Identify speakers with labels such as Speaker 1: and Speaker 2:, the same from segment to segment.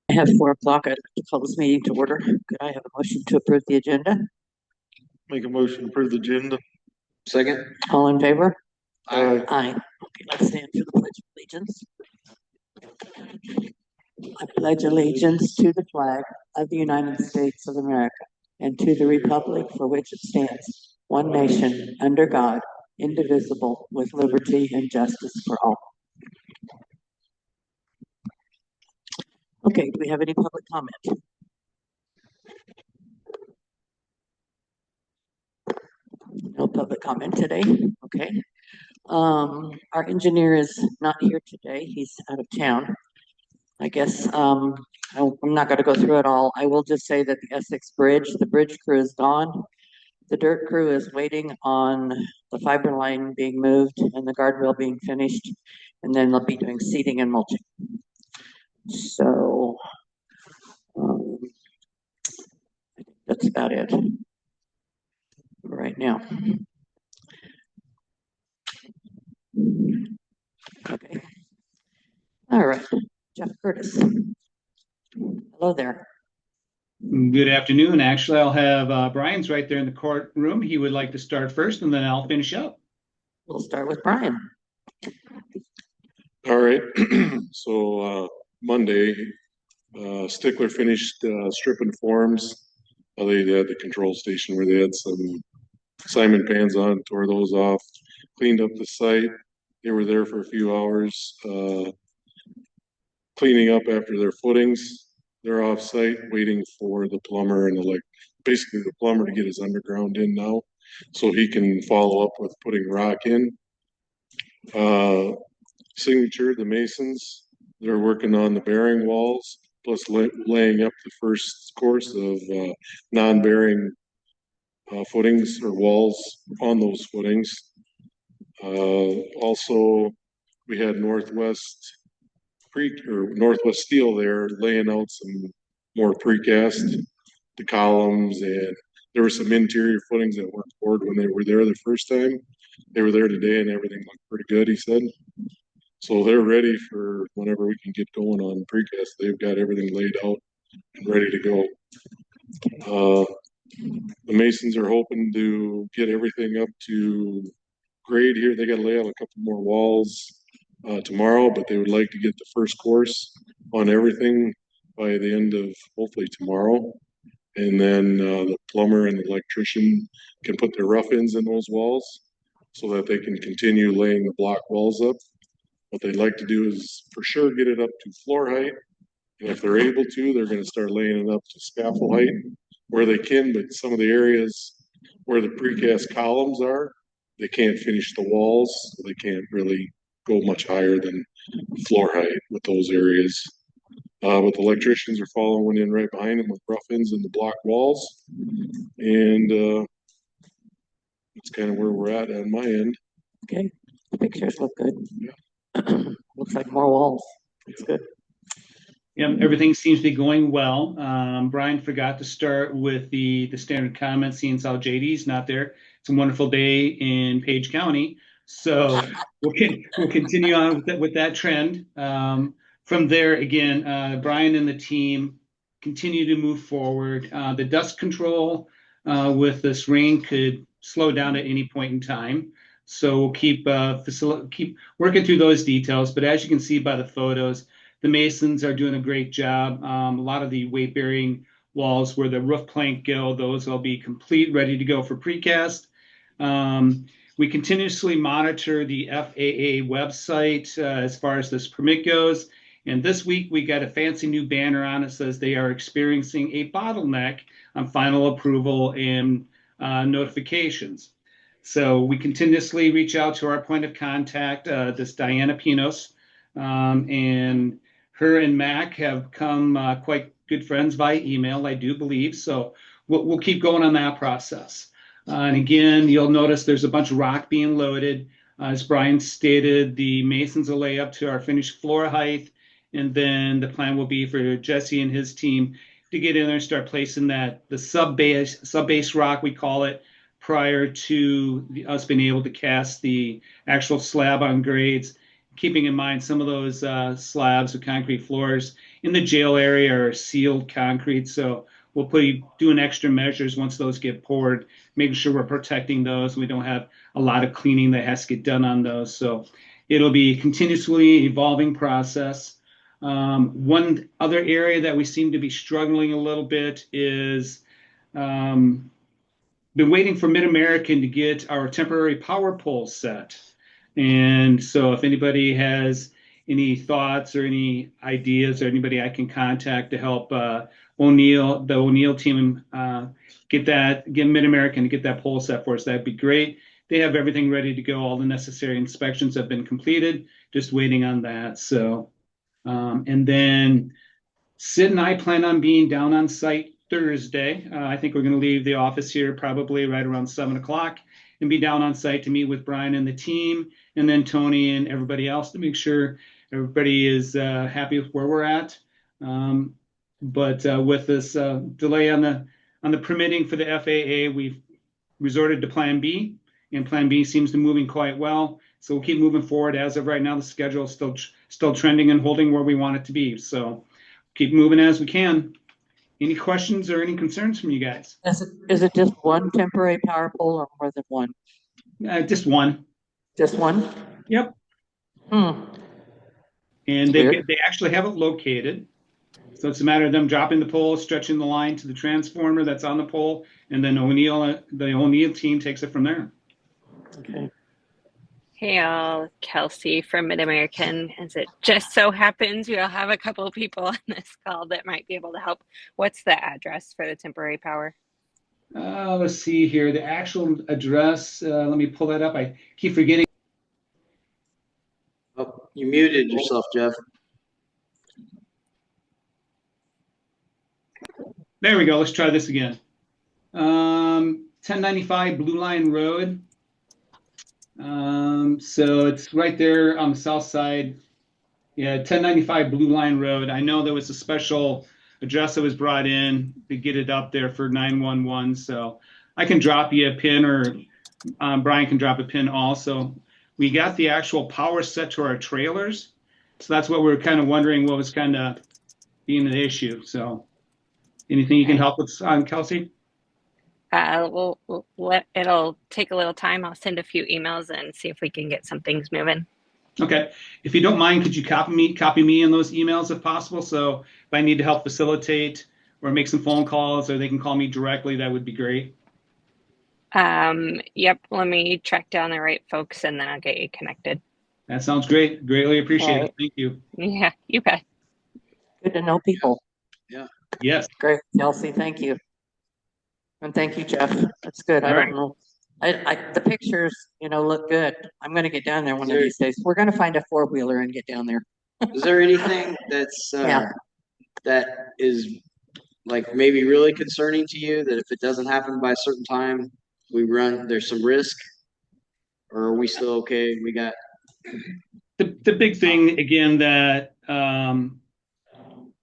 Speaker 1: I have 4 o'clock. I'd like to call this meeting to order. Could I have a motion to approve the agenda?
Speaker 2: Make a motion to approve the agenda.
Speaker 3: Second.
Speaker 1: All in favor?
Speaker 2: Aye.
Speaker 1: Aye. Okay, let's stand for the Pledge of Allegiance. I pledge allegiance to the flag of the United States of America and to the republic for which it stands, one nation, under God, indivisible, with liberty and justice for all. Okay, do we have any public comment? No public comment today. Okay. Our engineer is not here today. He's out of town. I guess I'm not going to go through it all. I will just say that the Essex Bridge, the bridge crew is gone. The dirt crew is waiting on the fiber line being moved and the guardrail being finished, and then they'll be doing seeding and mulching. So I think that's about it right now. Okay. All right. Jeff Curtis. Hello there.
Speaker 4: Good afternoon. Actually, I'll have Brian's right there in the courtroom. He would like to start first, and then I'll finish up.
Speaker 1: We'll start with Brian.
Speaker 2: All right. So Monday, Stickler finished stripping forms. They had the control station where they had some Simon pans on, tore those off, cleaned up the site. They were there for a few hours, cleaning up after their footings. They're off site waiting for the plumber and basically the plumber to get his underground in now so he can follow up with putting rock in. Signature, the masons, they're working on the bearing walls, plus laying up the first course of non-bearing footings or walls on those footings. Also, we had Northwest Steel there laying out some more precast, the columns, and there were some interior footings that weren't poured when they were there the first time. They were there today and everything looked pretty good, he said. So they're ready for whenever we can get going on precast. They've got everything laid out and ready to go. The masons are hoping to get everything up to grade here. They got to lay out a couple more walls tomorrow, but they would like to get the first course on everything by the end of hopefully tomorrow. And then the plumber and the electrician can put their rough ends in those walls so that they can continue laying the block walls up. What they'd like to do is for sure get it up to floor height. And if they're able to, they're going to start laying it up to scaffold height where they can, but some of the areas where the precast columns are, they can't finish the walls. So they can't really go much higher than floor height with those areas. But the electricians are following in right behind them with rough ends in the block walls. And that's kind of where we're at on my end.
Speaker 1: Okay, the pictures look good. Yeah. Looks like more walls. It's good.
Speaker 4: Yeah, everything seems to be going well. Brian forgot to start with the standard comments, seeing how JD's not there. It's a wonderful day in Page County, so we'll continue on with that trend. From there, again, Brian and the team continue to move forward. The dust control with this rain could slow down at any point in time. So we'll keep working through those details. But as you can see by the photos, the masons are doing a great job. A lot of the weight-bearing walls where the roof plank go, those will be complete, ready to go for precast. We continuously monitor the FAA website as far as this permit goes. And this week we got a fancy new banner on it that says they are experiencing a bottleneck on final approval and notifications. So we continuously reach out to our point of contact, this Diana Pinos, and her and Mac have become quite good friends by email, I do believe. So we'll keep going on that process. And again, you'll notice there's a bunch of rock being loaded. As Brian stated, the masons will lay up to our finished floor height, and then the plan will be for Jesse and his team to get in there and start placing the sub base rock, we call it, prior to us being able to cast the actual slab on grades. Keeping in mind some of those slabs of concrete floors in the jail area are sealed concrete, so we'll be doing extra measures once those get poured, making sure we're protecting those. We don't have a lot of cleaning that has to get done on those. So it'll be a continuously evolving process. One other area that we seem to be struggling a little bit is been waiting for Mid-American to get our temporary power pole set. And so if anybody has any thoughts or any ideas or anybody I can contact to help the O'Neill team get Mid-American to get that pole set for us, that'd be great. They have everything ready to go. All the necessary inspections have been completed, just waiting on that. So, and then Sid and I plan on being down on site Thursday. I think we're going to leave the office here probably right around 7 o'clock and be down on site to meet with Brian and the team, and then Tony and everybody else to make sure everybody is happy with where we're at. But with this delay on the permitting for the FAA, we've resorted to Plan B, and Plan B seems to be moving quite well. So we'll keep moving forward. As of right now, the schedule is still trending and holding where we want it to be. So keep moving as we can. Any questions or any concerns from you guys?
Speaker 1: Is it just one temporary power pole or more than one?
Speaker 4: Just one.
Speaker 1: Just one?
Speaker 4: Yep.
Speaker 1: Hmm.
Speaker 4: And
Speaker 1: Weird.
Speaker 4: they actually have it located. So it's a matter of them dropping the pole, stretching the line to the transformer that's on the pole, and then the O'Neill team takes it from there.
Speaker 1: Okay.
Speaker 3: Hey all, Kelsey from Mid-American. As it just so happens, we all have a couple of people on this call that might be able to help. What's the address for the temporary power?
Speaker 4: Let's see here. The actual address, let me pull that up. I keep forgetting.
Speaker 5: Oh, you muted yourself, Jeff.
Speaker 4: There we go. Let's try this again. 1095 Blue Line Road. So it's right there on the south side. Yeah, 1095 Blue Line Road. I know there was a special address that was brought in to get it up there for 911. So I can drop you a pin, or Brian can drop a pin also. We got the actual power set to our trailers. So that's what we're kind of wondering what was kind of being an issue. So anything you can help us on, Kelsey?
Speaker 3: It'll take a little time. I'll send a few emails and see if we can get some things moving.
Speaker 4: Okay. If you don't mind, could you copy me in those emails if possible? So if I need to help facilitate or make some phone calls, or they can call me directly, that would be great.
Speaker 3: Yep, let me track down the right folks and then I'll get you connected.
Speaker 4: That sounds great. Greatly appreciate
Speaker 1: All
Speaker 4: it.
Speaker 1: right.
Speaker 4: Thank you.
Speaker 3: Yeah, you bet.
Speaker 1: Good to know people.
Speaker 4: Yes.
Speaker 1: Great, Kelsey, thank you. And thank you, Jeff. That's good. I
Speaker 4: All right.
Speaker 1: don't know. The pictures, look good. I'm gonna get down there one of
Speaker 5: Sure.
Speaker 1: these days. We're gonna find a four-wheeler and get down there.
Speaker 5: Is there anything that's
Speaker 1: Yeah.
Speaker 5: that is like maybe really concerning to you that if it doesn't happen by a certain time, there's some risk, or are we still okay? We got
Speaker 4: The big thing again that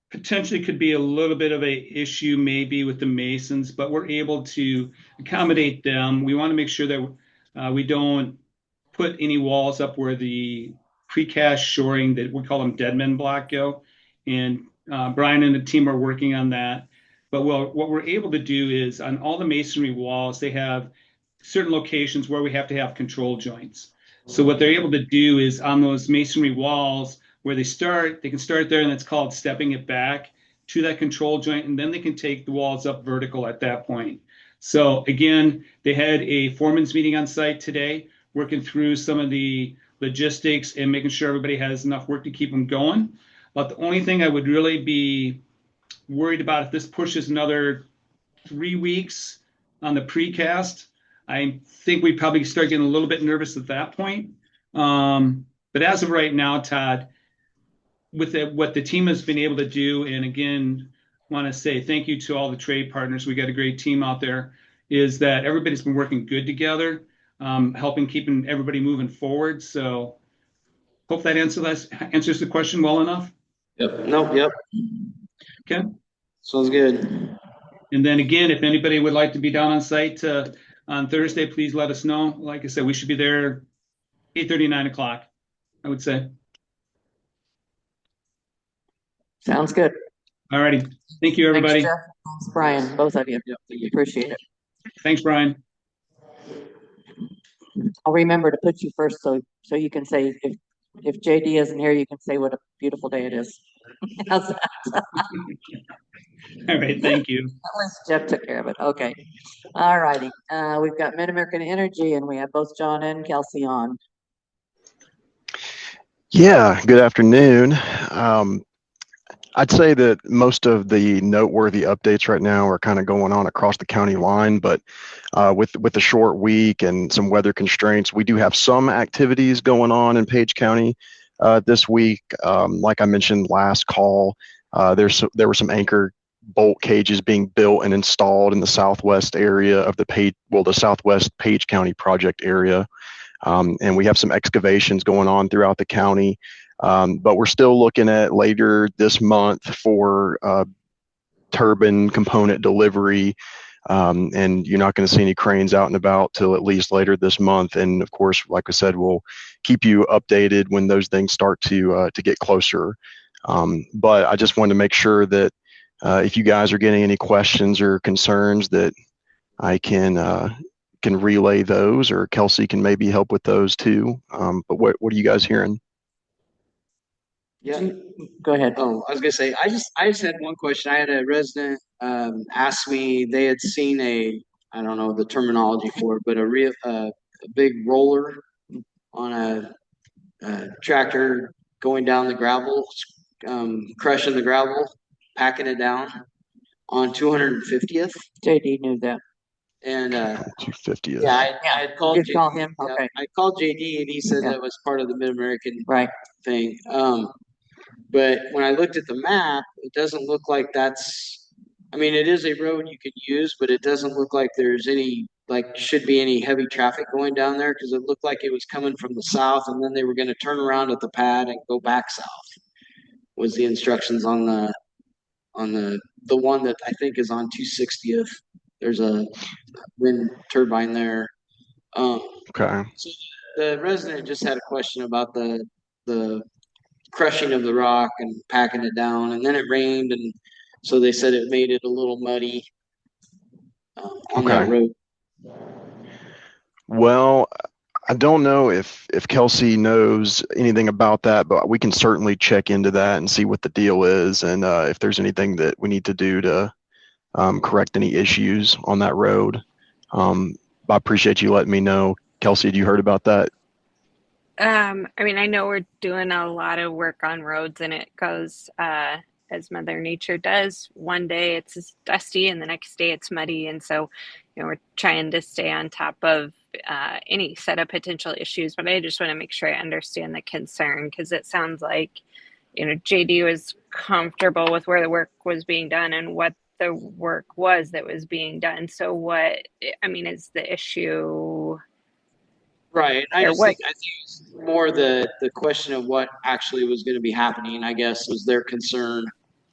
Speaker 4: potentially could be a little bit of a issue maybe with the masons, but we're able to accommodate them. We want to make sure that we don't put any walls up where the precast shoring, that we call them dead men block, go. And Brian and the team are working on that. But what we're able to do is on all the masonry walls, they have certain locations where we have to have control joints. So what they're able to do is on those masonry walls where they can start there, and it's called stepping it back to that control joint, and then they can take the walls up vertical at that point. So again, they had a foreman's meeting on site today, working through some of the logistics and making sure everybody has enough work to keep them going. But the only thing I would really be worried about, if this pushes another 3 weeks on the precast, I think we probably start getting a little bit nervous at that point. But as of right now, Todd, with what the team has been able to do, and again, want to say thank you to all the trade partners. We got a great team out there. is that everybody's been working good together, helping keeping everybody moving forward. So hope that answers the question well enough.
Speaker 5: Yep. Nope. Yep.
Speaker 4: Okay.
Speaker 5: Sounds good.
Speaker 4: And then again, if anybody would like to be down on site on Thursday, please let us know. Like I said, we should be there 8:30, 9 o'clock, I would say.
Speaker 1: Sounds good.
Speaker 4: All righty. Thank you, everybody.
Speaker 1: Thanks, Jeff. Thanks, Brian, both of you.
Speaker 5: Yep. Thank you.
Speaker 1: Appreciate it.
Speaker 4: Thanks, Brian.
Speaker 1: I'll remember to put you first so you can say if JD isn't here, you can say what a beautiful day it is. How's that?
Speaker 4: All right. Thank you.
Speaker 1: At least Jeff took care of it. Okay. All righty. We've got Mid-American Energy and we have both John and Kelsey on.
Speaker 6: Yeah, good afternoon. I'd say that most of the noteworthy updates right now are kind of going on across the county line, but with the short week and some weather constraints, we do have some activities going on in Page County this week. Like I mentioned last call, there were some anchor bolt cages being built and installed in the southwest area of the southwest Page County project area. And we have some excavations going on throughout the county. But we're still looking at later this month for turbine component delivery. And you're not going to see any cranes out and about till at least later this month. And of course, like I said, we'll keep you updated when those things start to get closer. But I just wanted to make sure that if you guys are getting any questions or concerns, that I can relay those, or Kelsey can maybe help with those too. But what are you guys hearing?
Speaker 5: Yeah.
Speaker 1: Go ahead.
Speaker 5: Oh, I was gonna say, I just had one question. I had a resident ask me, they had seen I don't know the terminology for it, but a big roller on a tractor going down the gravel, crushing the gravel, packing it down on 250th.
Speaker 1: JD knew that.
Speaker 5: And
Speaker 6: 250th.
Speaker 5: yeah, I had called
Speaker 1: Did you call him?
Speaker 5: yeah,
Speaker 1: Okay.
Speaker 5: I called JD and he said
Speaker 1: Yeah.
Speaker 5: that was part of the Mid-American
Speaker 1: Right.
Speaker 5: thing. But when I looked at the map, it doesn't look like that's, I mean, it is a road you could use, but it doesn't look like there's should be any heavy traffic going down there, because it looked like it was coming from the south and then they were going to turn around at the pad and go back south, was the instructions on the one that I think is on 260th. There's a wind turbine there.
Speaker 6: Okay.
Speaker 5: So the resident just had a question about the crushing of the rock and packing it down, and then it rained, and so they said it made it a little muddy on that road.
Speaker 6: Well, I don't know if Kelsey knows anything about that, but we can certainly check into that and see what the deal is, and if there's anything that we need to do to correct any issues on that road. I appreciate you letting me know. Kelsey, you heard about that?
Speaker 3: I mean, I know we're doing a lot of work on roads, and it goes as Mother Nature does. One day it's dusty, and the next day it's muddy, and so we're trying to stay on top of any set of potential issues. But I just want to make sure I understand the concern, because it sounds like JD was comfortable with where the work was being done and what the work was that was being done. So what, I mean, is the issue?
Speaker 5: Right. I
Speaker 3: Or
Speaker 5: just
Speaker 3: what?
Speaker 5: think it's more the question of what actually was going to be happening, I guess, was their concern.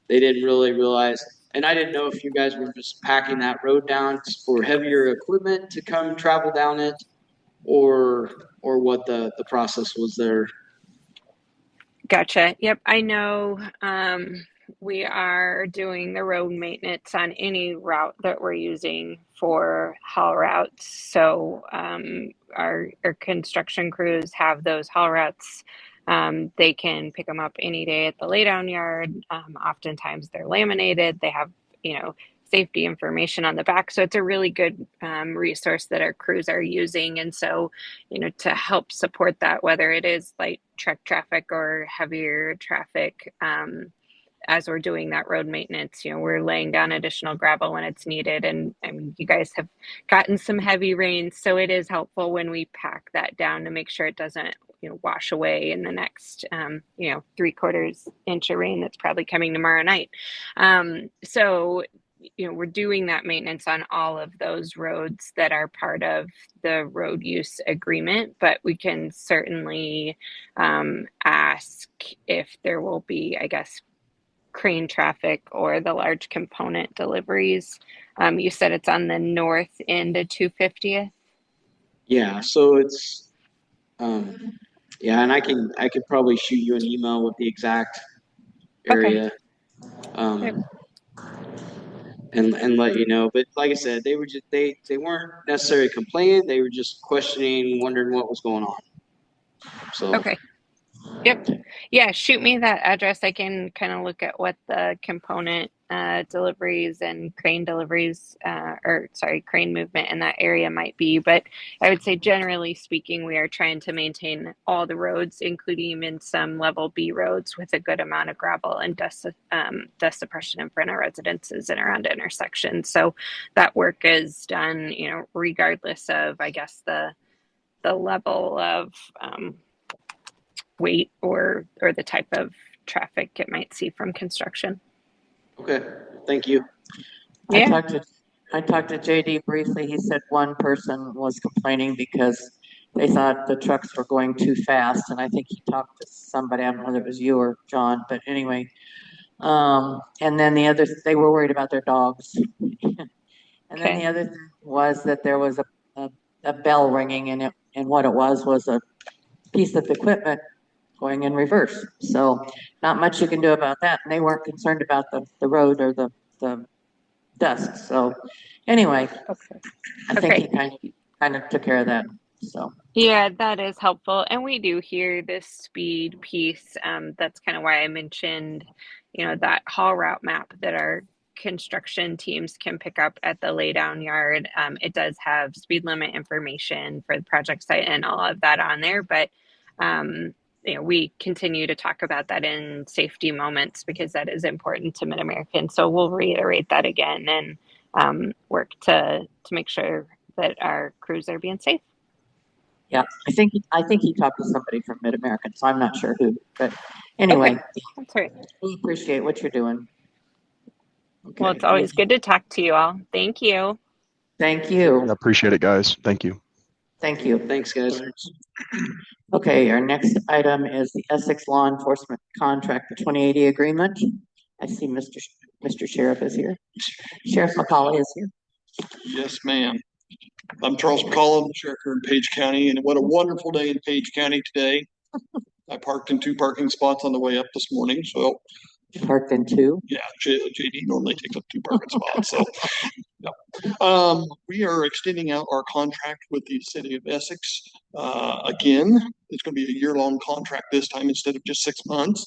Speaker 5: They didn't really realize, and I didn't know if you guys were just packing that road down for heavier equipment to come travel down it, or what the process was there.
Speaker 3: Gotcha. Yep. I know we are doing the road maintenance on any route that we're using for haul routes. So our construction crews have those haul routes. They can pick them up any day at the laydown yard. Oftentimes they're laminated. They have, safety information on the back. So it's a really good resource that our crews are using. And so, to help support that, whether it is light truck traffic or heavier traffic, as we're doing that road maintenance, we're laying down additional gravel when it's needed. And I mean, you guys have gotten some heavy rains, so it is helpful when we pack that down to make sure it doesn't, wash away in the next, 3/4 inch of rain that's probably coming tomorrow night. So we're doing that maintenance on all of those roads that are part of the road use agreement, but we can certainly ask if there will be, I guess, crane traffic or the large component deliveries. You said it's on the north end of 250th.
Speaker 5: Yeah, so it's yeah, and I could probably shoot you an email with the exact
Speaker 3: Okay.
Speaker 5: area.
Speaker 3: Yep.
Speaker 5: And let you know. But like I said, they were just they weren't necessarily complaining, they were just questioning, wondering what was going on. So
Speaker 3: Okay. Yep. Yeah, shoot me that address. I can kind of look at what the component deliveries and crane deliveries, or sorry, crane movement in that area might be. But I would say, generally speaking, we are trying to maintain all the roads, including even some level B roads with a good amount of gravel and dust suppression in front of residences and around intersections. So that work is done, regardless of, I guess, the level of weight or the type of traffic it might see from construction.
Speaker 5: okay, thank you.
Speaker 3: Yeah.
Speaker 1: I talked to JD briefly. He said one person was complaining because they thought the trucks were going too fast, and I think he talked to somebody. I don't know whether it was you or John, but anyway. And then the others, they were worried about their dogs. And then the
Speaker 3: Okay.
Speaker 1: other thing was that there was a bell ringing, and what it was a piece of equipment going in reverse. So not much you can do about that. And they weren't concerned about the road or the dust. So anyway,
Speaker 3: Okay.
Speaker 1: I think he
Speaker 3: Okay.
Speaker 1: kind of took care of that. So
Speaker 3: Yeah, that is helpful. And we do hear this speed piece. That's kind of why I mentioned, that haul route map that our construction teams can pick up at the laydown yard. It does have speed limit information for the project site and all of that on there. But, we continue to talk about that in safety moments because that is important to Mid-American. So we'll reiterate that again and work to make sure that our crews are being safe.
Speaker 1: yeah, I think he talked to somebody from Mid American, so I'm not sure who. But anyway,
Speaker 3: Okay, that's right.
Speaker 1: we appreciate what you're doing.
Speaker 3: Well,
Speaker 1: Okay.
Speaker 3: it's always good to talk to you all. Thank you.
Speaker 1: Thank
Speaker 6: I
Speaker 1: you.
Speaker 6: appreciate it, guys. Thank you.
Speaker 1: Thank you.
Speaker 5: Thanks, guys.
Speaker 1: Okay, our next item is the Essex Law Enforcement Contract, the 2080 agreement. I see Mr. Sheriff is here. Sheriff McCauley is here.
Speaker 7: Yes, ma'am. I'm Charles McCollum, Sheriff here in Page County, and what a wonderful day in Page County today. I parked in 2 parking spots on the way up this morning, so
Speaker 1: Parked in two.
Speaker 7: yeah, JD normally takes up 2 parking spots, so. Yeah. We are extending out our contract with the city of Essex. Again, it's going to be a year-long contract this time instead of just 6 months.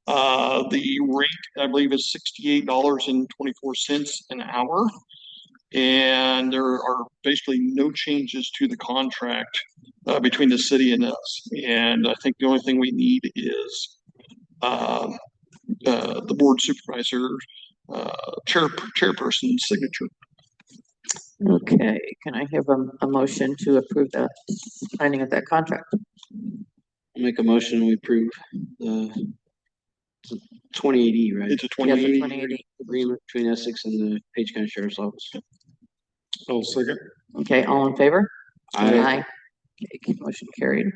Speaker 7: The rate, I believe, is $68.24 an hour. And there are basically no changes to the contract between the city and us. And I think the only thing we need is the board supervisor, chairperson's signature.
Speaker 1: Okay, can I have a motion to approve the signing of that contract?
Speaker 5: I'll make a motion, we approve the 2080, right?
Speaker 7: It's a
Speaker 1: Yes, the
Speaker 7: 2080.
Speaker 1: 2080.
Speaker 5: Agreement between Essex and the Page County Sheriff's Office.
Speaker 2: I'll second.
Speaker 1: Okay, all in favor?
Speaker 5: Aye.
Speaker 1: Okay, motion carried.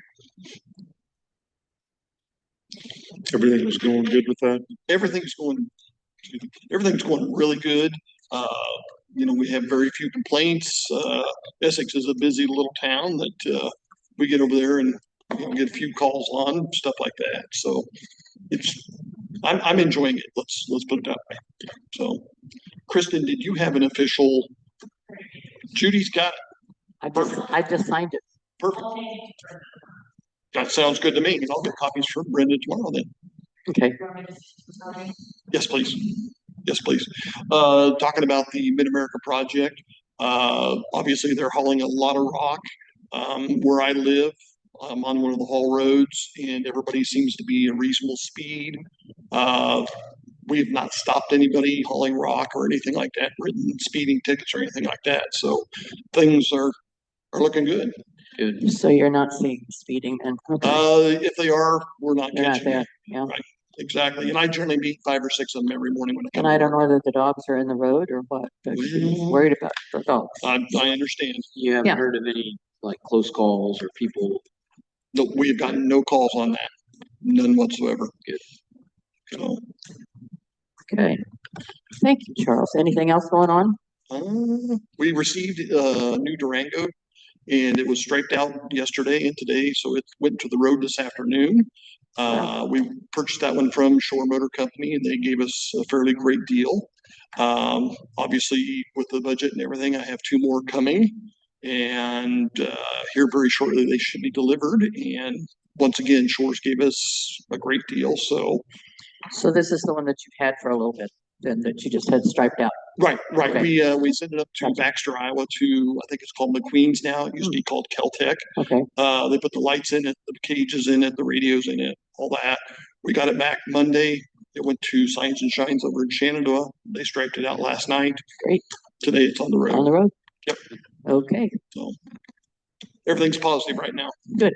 Speaker 2: Everything was going good with that.
Speaker 7: Everything's going really good. We have very few complaints. Essex is a busy little town that we get over there and get a few calls on, stuff like that. So I'm enjoying it. Let's put it that way. So, Kristen, did you have an official? Judy's got it.
Speaker 1: I just signed it.
Speaker 7: Perfect. That sounds good to me. I'll get copies from Brenda tomorrow then.
Speaker 1: Okay.
Speaker 7: Yes, please. Yes, please. Talking about the Mid-America project, obviously they're hauling a lot of rock. Where I live, I'm on one of the haul roads, and everybody seems to be a reasonable speed. We've not stopped anybody hauling rock or anything like that, written speeding tickets or anything like that. So things are looking good.
Speaker 1: Good. So you're not seeing speeding then? Okay.
Speaker 7: If they are, we're not
Speaker 1: You're not
Speaker 7: catching
Speaker 1: there.
Speaker 7: it.
Speaker 1: Yeah.
Speaker 7: Right. exactly. And I generally meet 5 or 6 of them every morning when I come.
Speaker 1: And I
Speaker 7: to
Speaker 1: don't know
Speaker 7: work.
Speaker 1: whether the dogs are in the road or what, but she's worried about the dogs.
Speaker 7: I understand.
Speaker 5: You haven't
Speaker 1: Yeah.
Speaker 5: heard of any like close calls or people?
Speaker 7: No, we've gotten no calls on that. None whatsoever.
Speaker 5: Good.
Speaker 7: So,
Speaker 1: Okay. Thank you, Charles. Anything else going on?
Speaker 7: we received a new Durango and it was striped out yesterday and today, so it went to the road this afternoon. We purchased that one from Shore Motor Company and they gave us a fairly great deal. Obviously, with the budget and everything, I have 2 more coming, and here very shortly they should be delivered. And once again, Shores gave us a great deal. So,
Speaker 1: So this is the one that you've had for a little bit, then that you just had striped out.
Speaker 7: right.
Speaker 1: Okay.
Speaker 7: We sent it up to Baxter, Iowa, to I think it's called McQueen's now. It used to be called Keltec.
Speaker 1: Okay.
Speaker 7: They put the lights in it, the cages in it, the radios in it, all that. We got it back Monday. It went to Signs and Shines over in Shenandoah. They striped it out last night.
Speaker 1: Great.
Speaker 7: Today it's on the road.
Speaker 1: On the road?
Speaker 7: Yep.
Speaker 1: Okay.
Speaker 7: So everything's positive right now.
Speaker 1: Good.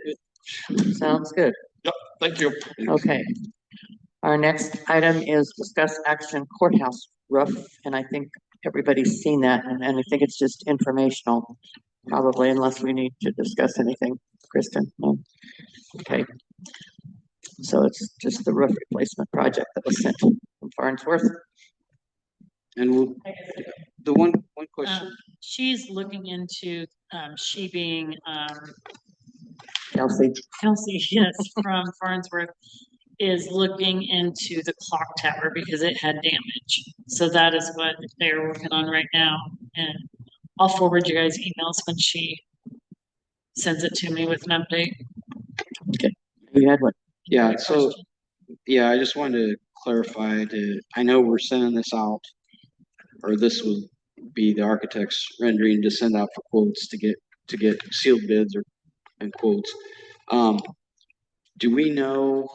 Speaker 1: Sounds good.
Speaker 7: Yep. Thank you.
Speaker 1: Okay. Our next item is discuss action courthouse roof, and I think everybody's seen that, and I think it's just informational, probably, unless we need to discuss anything. Kristen? No? Okay. So it's just the roof replacement project that was sent from Farnsworth.
Speaker 5: And the one question.
Speaker 8: She's looking into, she being,
Speaker 1: Kelsey,
Speaker 8: yes, from Farnsworth, is looking into the clock tower because it had damage. So that is what they're working on right now. And I'll forward you guys emails when she sends it to me with an update.
Speaker 1: you had one.
Speaker 5: Yeah, so, yeah, I just wanted to clarify I know we're sending this out, or this would be the architect's rendering to send out for quotes to get sealed bids and quotes. Do we know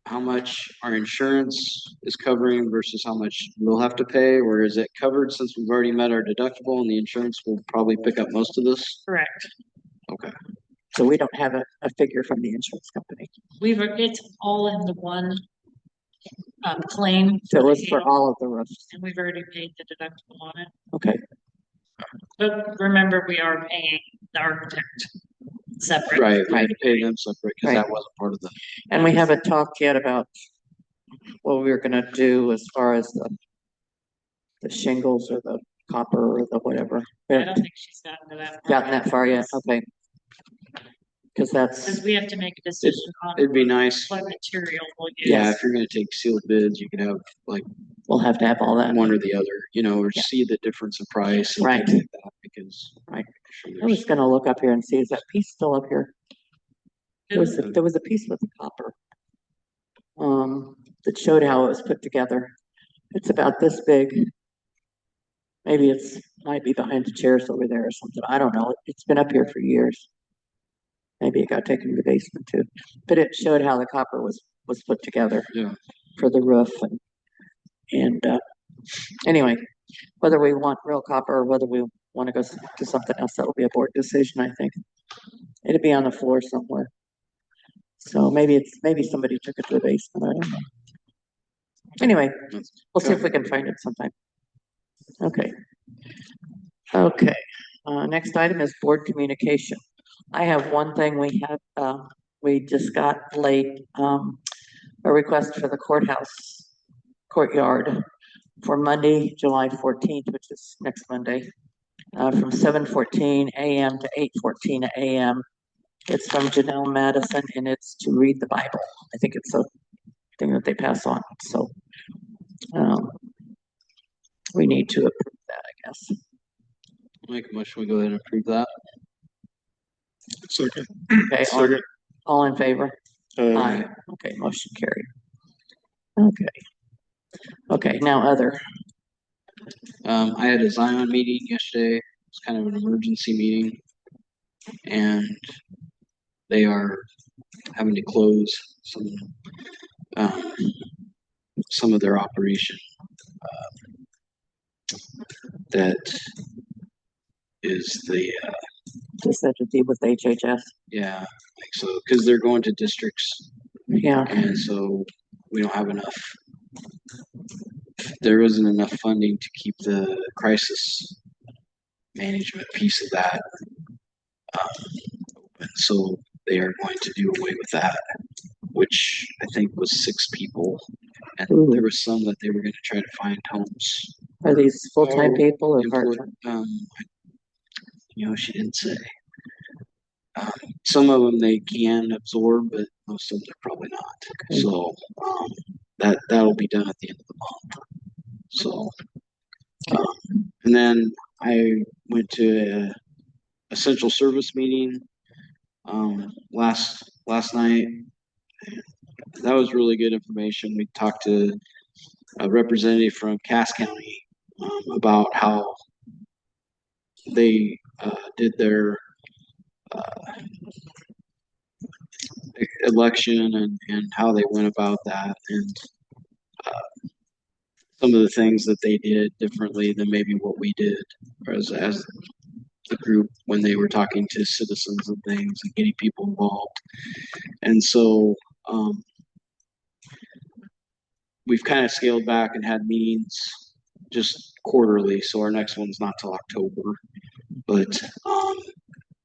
Speaker 5: how much our insurance is covering versus how much we'll have to pay, or is it covered since we've already met our deductible and the insurance will probably pick up most of this?
Speaker 8: Correct.
Speaker 5: Okay.
Speaker 1: So we don't have a figure from the insurance company.
Speaker 8: It's all in the one claim.
Speaker 1: So it was for all of the roofs.
Speaker 8: And we've already paid the deductible on it.
Speaker 1: Okay.
Speaker 8: But remember, we are paying the architect separate.
Speaker 5: Right, we had to pay them separate because that wasn't part of the.
Speaker 1: And we haven't talked yet about what we were gonna do as far as the shingles or the copper or the whatever. We
Speaker 8: I
Speaker 1: haven't
Speaker 8: don't think she's gotten to that.
Speaker 1: gotten that far yet, okay. Because
Speaker 8: Because we have to make a decision on
Speaker 5: It'd be nice.
Speaker 8: what material we'll use.
Speaker 5: Yeah, if you're gonna take sealed bids, you could have like
Speaker 1: we'll have to have all that.
Speaker 5: one or the other, or see the difference in price and
Speaker 1: Right.
Speaker 5: things like that, because.
Speaker 1: Right.
Speaker 5: Sure
Speaker 1: I was gonna look up here and see, is that piece still up here? There
Speaker 8: Good.
Speaker 1: was a piece with the copper. That showed how it was put together. It's about this big. Maybe might be behind the chairs over there or something. I don't know. It's been up here for years. Maybe it got taken to the basement too. But it showed how the copper was put together.
Speaker 5: Yeah.
Speaker 1: For the roof and anyway, whether we want real copper or whether we want to go to something else, that'll be a board decision, I think. It'll be on the floor somewhere. So maybe somebody took it to the basement. I don't know. Anyway, we'll see if we can find it sometime. Okay. Okay. Next item is board communication. I have one thing we just got late, a request for the courtyard for Monday, July 14th, which is next Monday, from 7:14 a.m. to 8:14 a.m. It's from Janelle Madison, and it's to read the Bible. I think it's a thing that they pass on. So we need to approve that, I guess.
Speaker 5: Make a motion, we go ahead and approve that.
Speaker 2: Second.
Speaker 1: Okay, all in favor? Aye. Okay, motion carried. Okay, now other.
Speaker 5: I had a Zion meeting yesterday. It's kind of an emergency meeting. And they are having to close some of their operation. That is
Speaker 1: Just had to deal with HHS.
Speaker 5: yeah, like so, because they're going to districts.
Speaker 1: Yeah.
Speaker 5: And so we don't have enough. There isn't enough funding to keep the crisis management piece of that open. So they are going to do away with that, which I think was 6 people. And
Speaker 1: Ooh.
Speaker 5: there was some that they were going to try to find homes.
Speaker 1: Are these full-time
Speaker 5: Oh,
Speaker 1: people or
Speaker 5: Employ-
Speaker 1: part-time?
Speaker 5: she didn't say. Some of them they can absorb, but most of them they're probably not.
Speaker 1: Okay.
Speaker 5: So that'll be done at the end of the month. So, and then I went to a essential service meeting last night. That was really good information. We talked to a representative from Cass County about how they did their election and how they went about that, and some of the things that they did differently than maybe what we did as the group when they were talking to citizens and things and getting people involved. And so we've kind of scaled back and had meetings just quarterly. So our next one's not till October, but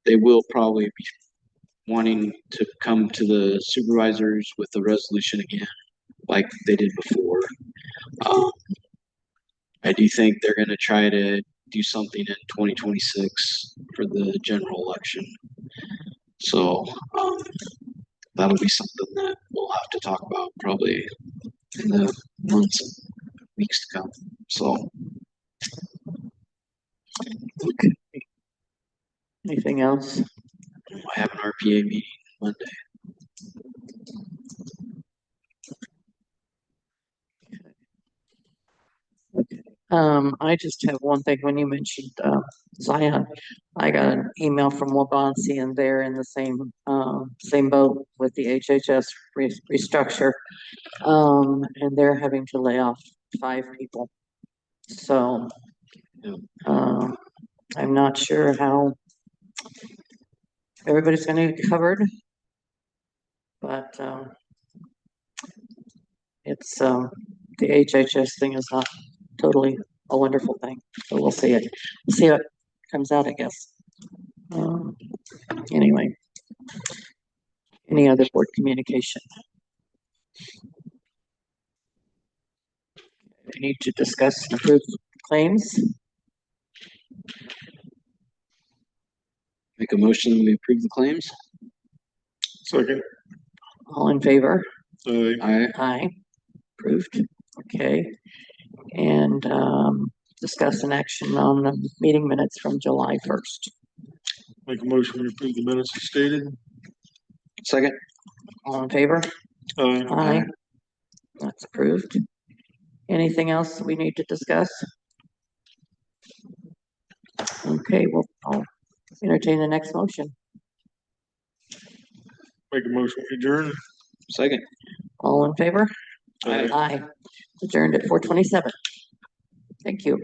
Speaker 5: they will probably be wanting to come to the supervisors with the resolution again, like they did before. I do think they're going to try to do something in 2026 for the general election. So that'll be something that we'll have to talk about probably in the months and weeks to come. So
Speaker 1: Okay. Anything else?
Speaker 5: I have an RPA meeting Monday.
Speaker 1: I just have one thing. When you mentioned Zion, I got an email from Wabansie, and they're in the same boat with the HHS restructure, and they're having to lay off 5 people. So I'm not sure how everybody's going to get covered, but it's the HHS thing is not totally a wonderful thing. So we'll see it. We'll see what comes out, I guess. Anyway, any other board communication? We need to discuss and approve claims.
Speaker 5: Make a motion that we approve the claims.
Speaker 2: Second.
Speaker 1: All in favor?
Speaker 2: Aye.
Speaker 1: Aye. Approved. Okay. And discuss an action on the meeting minutes from July 1st.
Speaker 2: Make a motion to approve the minutes as stated.
Speaker 5: Second.
Speaker 1: All in favor?
Speaker 2: Aye.
Speaker 1: Aye. That's approved. Anything else we need to discuss? Okay, well, I'll entertain the next motion.
Speaker 2: Make a motion to adjourn.
Speaker 5: Second.
Speaker 1: All in favor?
Speaker 2: Aye.
Speaker 1: Aye. Adjourned at 4:27. Thank you.